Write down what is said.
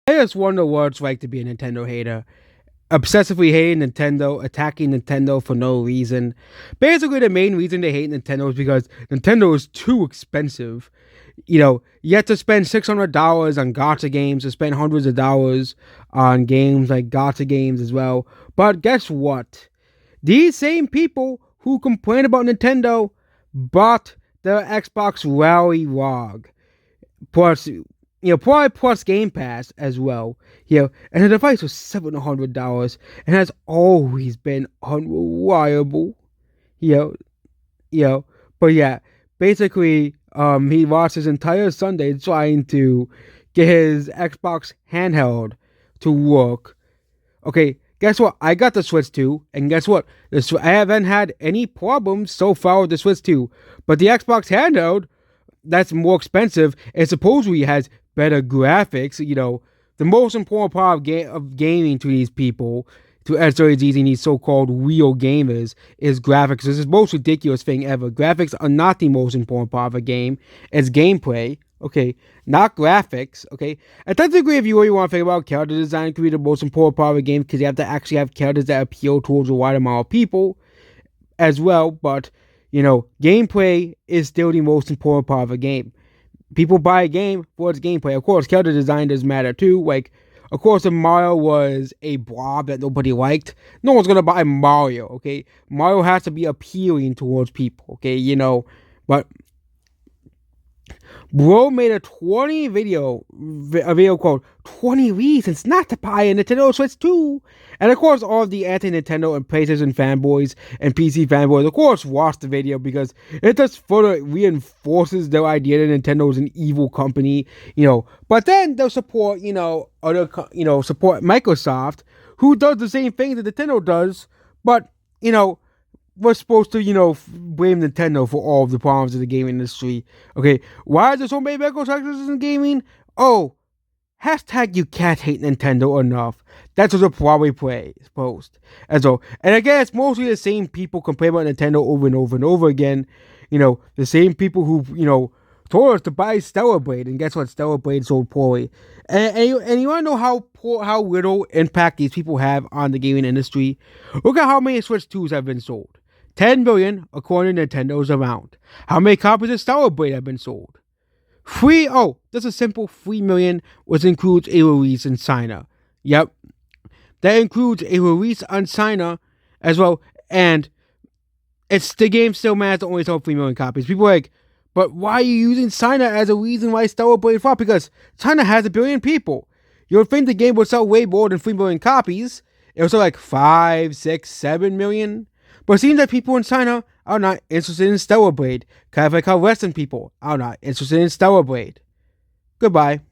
I just wonder what it's like to be a Nintendo hater. Obsessively hating Nintendo, attacking Nintendo for no reason. Basically, the main reason they hate Nintendo is because Nintendo is too expensive. You have to spend $600 on gacha games, to spend hundreds of dollars on games like gacha games as well. But guess what? These same people who complain about Nintendo bought the Xbox Rally Log. Plus, probably plus Game Pass as well. And the device was $700 and has always been unreliable. You know, but yeah, basically, he lost his entire Sunday trying to get his Xbox handheld to work. Okay, guess what? I got the Switch 2, and guess what? I haven't had any problems so far with the Switch 2. But the Xbox handheld, that's more expensive and supposedly has better graphics. The most important part of gaming to these people, to SJGs and these so-called real gamers, is graphics. This is the most ridiculous thing ever. Graphics are not the most important part of a game. It's gameplay. Okay, not graphics. Okay, and technically, if you really want to think about character design, it could be the most important part of a game because you have to actually have characters that appeal towards a wide amount of people as well. But gameplay is still the most important part of a game. People buy a game for its gameplay. Of course, character design does matter too. Like, of course, if Mario was a blob that nobody liked, no one's gonna buy Mario. Okay, Mario has to be appealing towards people. Okay, but Bro made a video called 20 Reasons Not to Buy a Nintendo Switch 2. And of course, all of the anti-Nintendo and PlayStation fanboys and PC fanboys, of course, watched the video because it just further reinforces their idea that Nintendo is an evil company, But then they'll support, support Microsoft, who does the same thing that Nintendo does, but, we're supposed to, blame Nintendo for all of the problems of the gaming industry. Okay, why is there so many microtransactions in gaming? Oh, hashtag you can't hate Nintendo enough. That's what they'll probably post. And again, it's mostly the same people complain about Nintendo over and over and over again. The same people who, told us to buy Stellar Blade, and guess what? Stellar Blade sold poorly. And you want to know how little impact these people have on the gaming industry? Look at how many Switch 2s have been sold. 10 million, according to Nintendo's amount. How many copies of Stellar Blade have been sold? Just a simple 3 million, which includes a release in China. Yep. That includes a release on China as well. And the game still managed to only sell 3 million copies. People are like, but why are you using China as a reason why Stellar Blade flopped? Because China has 1 billion people. You would think the game would sell way more than 3 million copies. It would sell like 5, 6, 7 million. But it seems that people in China are not interested in Stellar Blade. Kind of like how Western people are not interested in Stellar Blade. Goodbye.